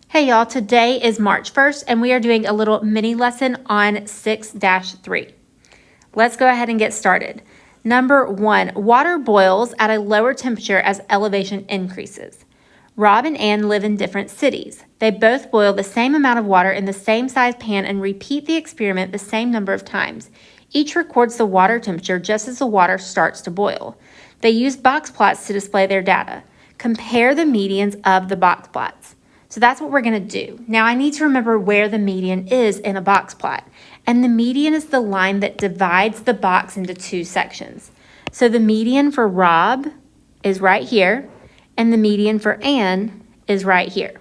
Hey y'all, today is March 1st and we are doing a little mini lesson on 6-3. Let's go ahead and get started. Number 1, water boils at a lower temperature as elevation increases. Rob and Ann live in different cities. They both boil the same amount of water in the same size pan and repeat the experiment the same number of times. Each records the water temperature just as the water starts to boil. They use box plots to display their data. Compare the medians of the box plots. So that's what we're going to do. Now I need to remember where the median is in a box plot. And the median is the line that divides the box into two sections. So the median for Rob is right here, and the median for Ann is right here.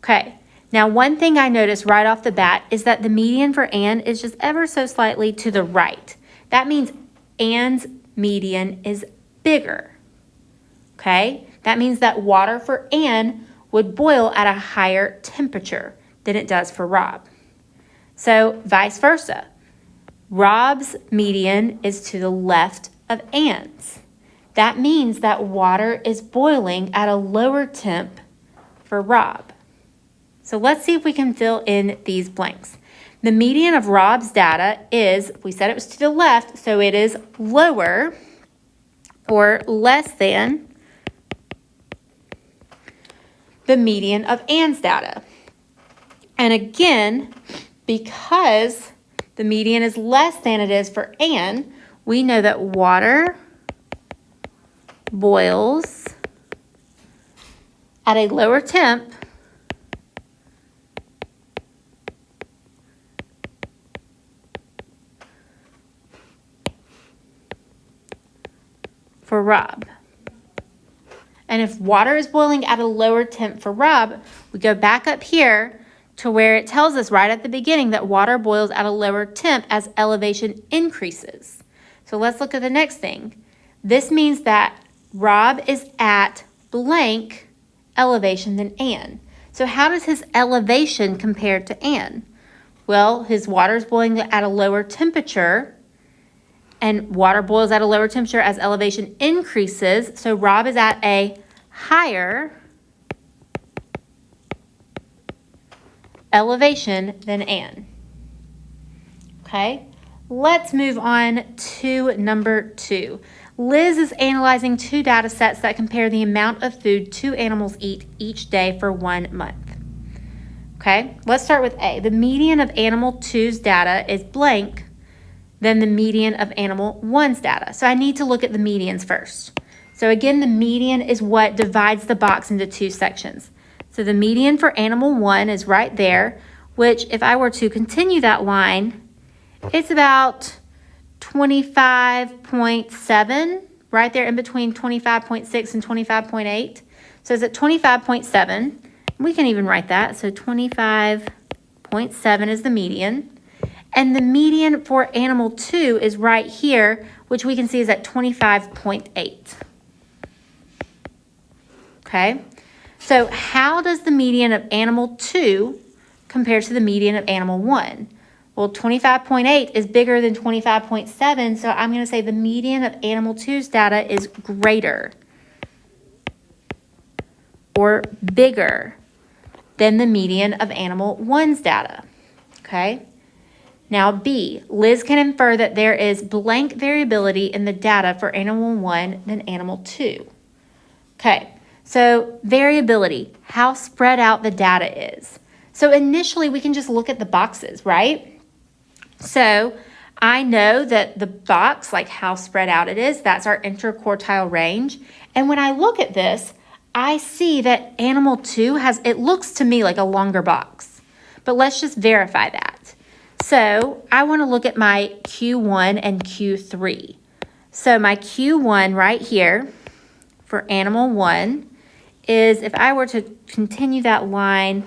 Okay, now one thing I noticed right off the bat is that the median for Ann is just ever so slightly to the right. That means Ann's median is bigger. Okay, that means that water for Ann would boil at a higher temperature than it does for Rob. So vice versa. Rob's median is to the left of Ann's. That means that water is boiling at a lower temp for Rob. So let's see if we can fill in these blanks. The median of Rob's data is, we said it was to the left, so it is lower or less than the median of Ann's data. And again, because the median is less than it is for Ann, we know that water boils at a lower temp for Rob. And if water is boiling at a lower temp for Rob, we go back up here to where it tells us right at the beginning that water boils at a lower temp as elevation increases. So let's look at the next thing. This means that Rob is at blank elevation than Ann. So how does his elevation compare to Ann? Well, his water is boiling at a lower temperature, and water boils at a lower temperature as elevation increases. So Rob is at a higher elevation than Ann. Okay, let's move on to number 2. Liz is analyzing 2 data sets that compare the amount of food 2 animals eat each day for 1 month. Okay, let's start with A. The median of animal 2's data is blank than the median of animal 1's data. So I need to look at the medians first. So again, the median is what divides the box into 2 sections. So the median for animal 1 is right there, which if I were to continue that line, it's about 25.7, right there in between 25.6 and 25.8. So it's at 25.7. We can even write that. So 25.7 is the median. And the median for animal 2 is right here, which we can see is at 25.8. Okay, so how does the median of animal 2 compare to the median of animal 1? Well, 25.8 is bigger than 25.7, so I'm going to say the median of animal 2's data is greater or bigger than the median of animal 1's data. Okay. Now B, Liz can infer that there is blank variability in the data for animal 1 than animal 2. Okay, so variability, how spread out the data is. So initially we can just look at the boxes, right? So I know that the box, like how spread out it is, that's our interquartile range. And when I look at this, I see that animal 2 has, it looks to me like a longer box. But let's just verify that. So I want to look at my Q1 and Q3. So my Q1 right here for animal 1 is, if I were to continue that line,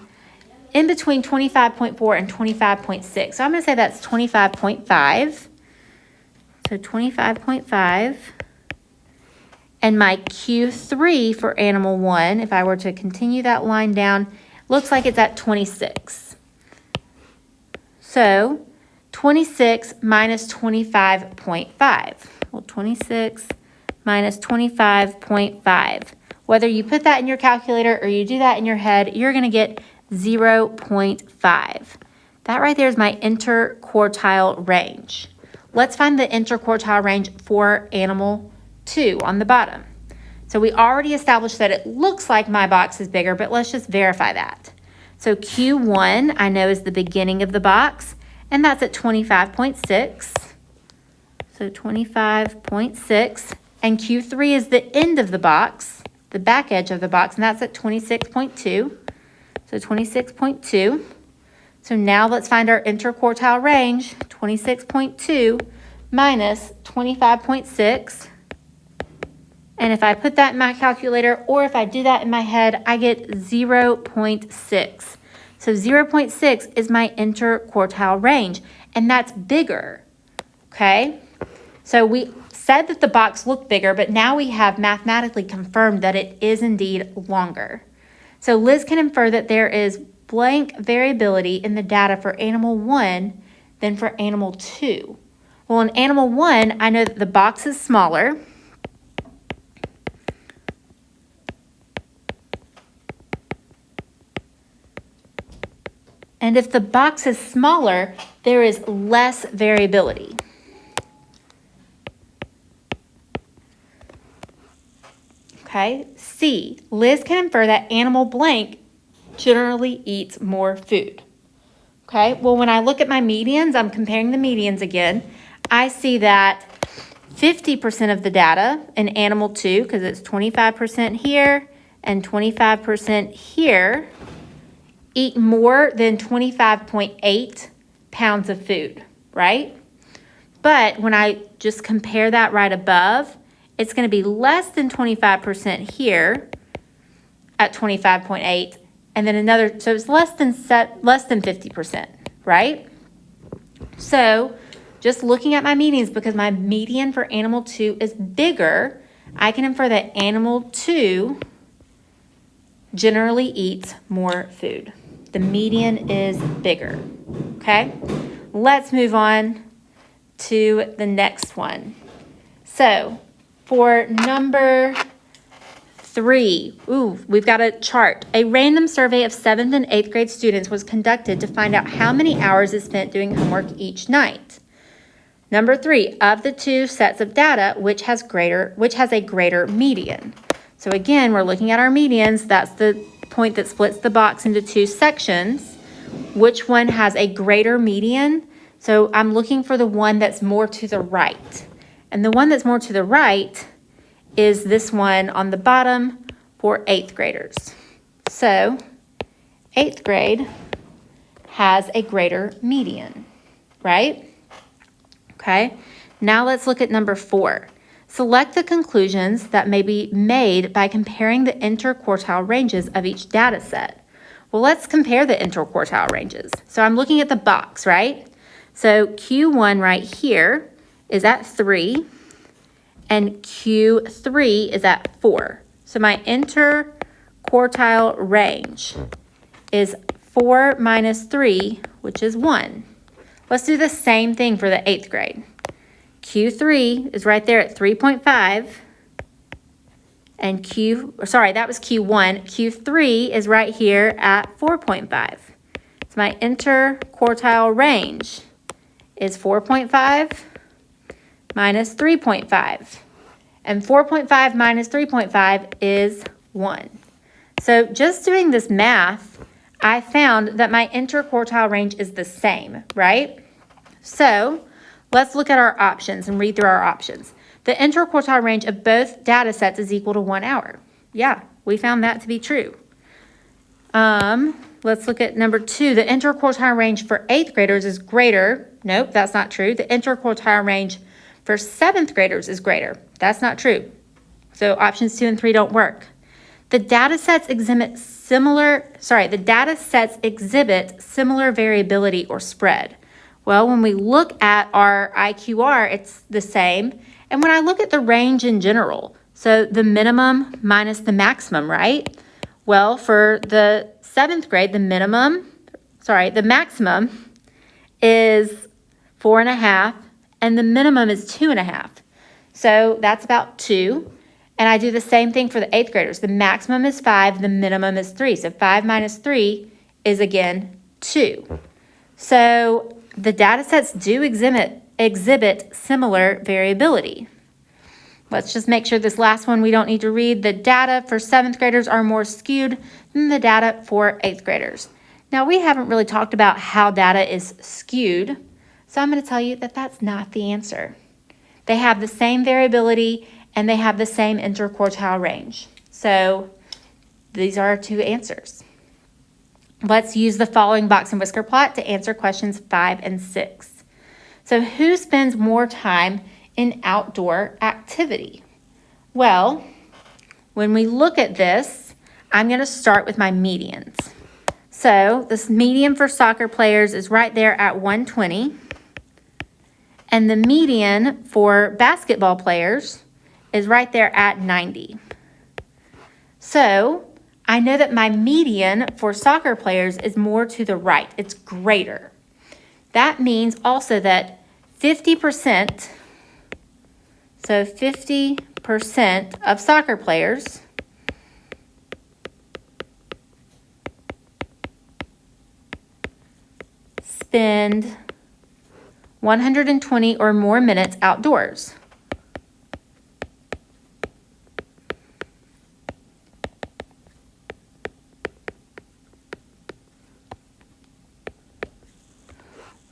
in between 25.4 and 25.6. So I'm going to say that's 25.5. So 25.5. And my Q3 for animal 1, if I were to continue that line down, looks like it's at 26. So 26 minus 25.5. Well, 26 minus 25.5. Whether you put that in your calculator or you do that in your head, you're going to get 0.5. That right there is my interquartile range. Let's find the interquartile range for animal 2 on the bottom. So we already established that it looks like my box is bigger, but let's just verify that. So Q1 I know is the beginning of the box, and that's at 25.6. So 25.6. And Q3 is the end of the box, the back edge of the box, and that's at 26.2. So 26.2. So now let's find our interquartile range, 26.2 minus 25.6. And if I put that in my calculator or if I do that in my head, I get 0.6. So 0.6 is my interquartile range, and that's bigger, okay? So we said that the box looked bigger, but now we have mathematically confirmed that it is indeed longer. So Liz can infer that there is blank variability in the data for animal 1 than for animal 2. Well, in animal 1, I know that the box is smaller. And if the box is smaller, there is less variability. Okay, C, Liz can infer that animal blank generally eats more food. Okay, well, when I look at my medians, I'm comparing the medians again. I see that 50% of the data in animal 2, because it's 25% here and 25% here, eat more than 25.8 pounds of food, right? But when I just compare that right above, it's going to be less than 25% here at 25.8, and then another, so it's less than 50%, right? So just looking at my medians, because my median for animal 2 is bigger, I can infer that animal 2 generally eats more food. The median is bigger, okay? Let's move on to the next one. So for number 3, we've got a chart. A random survey of 7th and 8th grade students was conducted to find out how many hours is spent doing homework each night. Number 3, of the 2 sets of data, which has a greater median. So again, we're looking at our medians. That's the point that splits the box into 2 sections. Which one has a greater median? So I'm looking for the one that's more to the right. And the one that's more to the right is this one on the bottom for 8th graders. So 8th grade has a greater median, right? Okay, now let's look at number 4. Select the conclusions that may be made by comparing the interquartile ranges of each data set. Well, let's compare the interquartile ranges. So I'm looking at the box, right? So Q1 right here is at 3, and Q3 is at 4. So my interquartile range is 4 minus 3, which is 1. Let's do the same thing for the 8th grade. Q3 is right there at 3.5, and that was Q1. Q3 is right here at 4.5. So my interquartile range is 4.5 minus 3.5. And 4.5 minus 3.5 is 1. So just doing this math, I found that my interquartile range is the same, right? So let's look at our options and read through our options. The interquartile range of both data sets is equal to 1 hour. Yeah, we found that to be true. Let's look at number 2. The interquartile range for 8th graders is greater. Nope, that's not true. The interquartile range for 7th graders is greater. That's not true. So options 2 and 3 don't work. The data sets exhibit similar variability or spread. Well, when we look at our IQR, it's the same. And when I look at the range in general, so the minimum minus the maximum, right? Well, for the 7th grade, the maximum is 4.5, and the minimum is 2.5. So that's about 2. And I do the same thing for the 8th graders. The maximum is 5, the minimum is 3. So 5 minus 3 is again 2. So the data sets do exhibit similar variability. Let's just make sure this last one we don't need to read. The data for 7th graders are more skewed than the data for 8th graders. Now, we haven't really talked about how data is skewed, so I'm going to tell you that that's not the answer. They have the same variability and they have the same interquartile range. So these are our two answers. Let's use the following box and whisker plot to answer questions 5 and 6. So who spends more time in outdoor activity? Well, when we look at this, I'm going to start with my medians. So this median for soccer players is right there at 120. And the median for basketball players is right there at 90. So I know that my median for soccer players is more to the right. It's greater. That means also that 50%, so 50% of soccer players spend 120 or more minutes outdoors.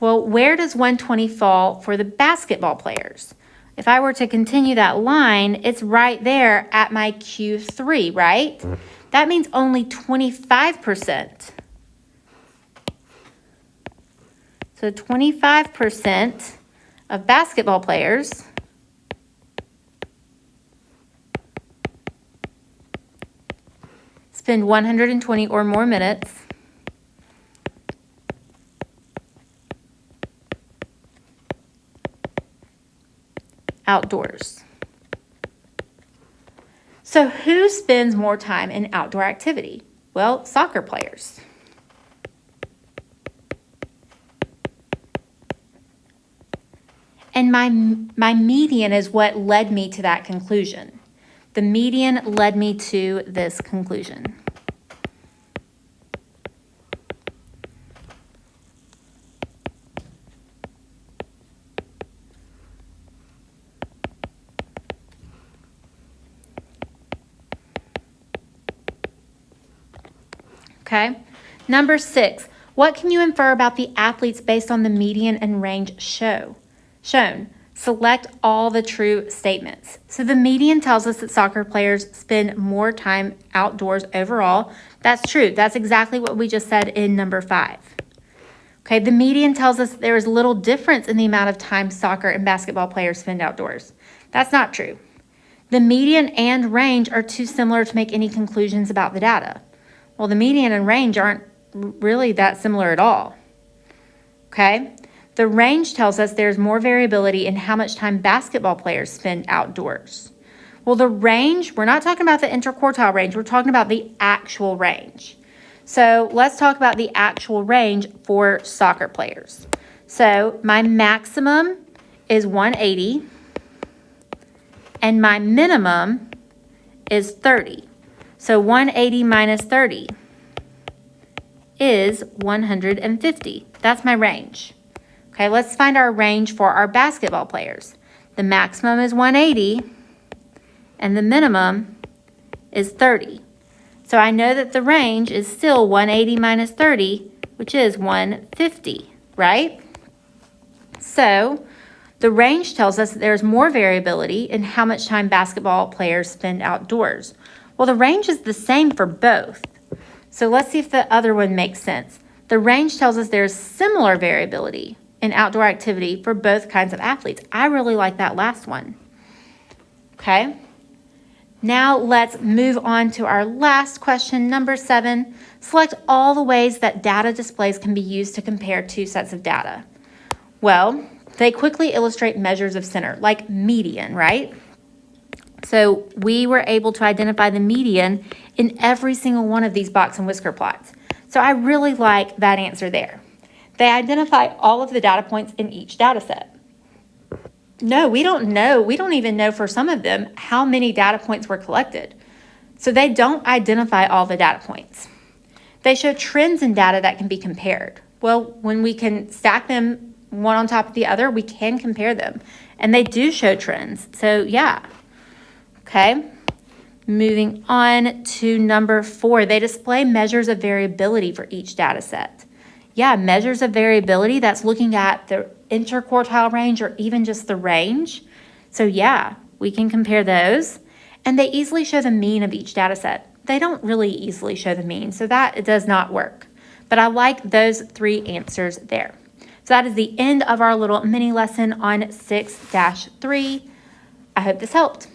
Well, where does 120 fall for the basketball players? If I were to continue that line, it's right there at my Q3, right? That means only 25%. So 25% of basketball players spend 120 or more minutes outdoors. So who spends more time in outdoor activity? Well, soccer players. And my median is what led me to that conclusion. The median led me to this conclusion. Okay. Number 6, what can you infer about the athletes based on the median and range shown? Select all the true statements. So the median tells us that soccer players spend more time outdoors overall. That's true. That's exactly what we just said in number 5. Okay, the median tells us there is little difference in the amount of time soccer and basketball players spend outdoors. That's not true. The median and range are too similar to make any conclusions about the data. Well, the median and range aren't really that similar at all. Okay? The range tells us there's more variability in how much time basketball players spend outdoors. Well, the range, we're not talking about the interquartile range, we're talking about the actual range. So let's talk about the actual range for soccer players. So my maximum is 180 and my minimum is 30. So 180 minus 30 is 150. That's my range. Okay, let's find our range for our basketball players. The maximum is 180 and the minimum is 30. So I know that the range is still 180 minus 30, which is 150, right? So the range tells us that there's more variability in how much time basketball players spend outdoors. Well, the range is the same for both. So let's see if the other one makes sense. The range tells us there's similar variability in outdoor activity for both kinds of athletes. I really like that last one. Okay. Now let's move on to our last question, number 7. Select all the ways that data displays can be used to compare two sets of data. Well, they quickly illustrate measures of center, like median, right? So we were able to identify the median in every single one of these box and whisker plots. So I really like that answer there. They identify all of the data points in each data set. No, we don't know. We don't even know for some of them how many data points were collected. So they don't identify all the data points. They show trends in data that can be compared. Well, when we can stack them one on top of the other, we can compare them. And they do show trends. So yeah. Okay. Moving on to number 4, they display measures of variability for each data set. Yeah, measures of variability, that's looking at the interquartile range or even just the range. So yeah, we can compare those. And they easily show the mean of each data set. They don't really easily show the mean, so that it does not work. But I like those 3 answers there. So that is the end of our little mini lesson on 6-3. I hope this helped.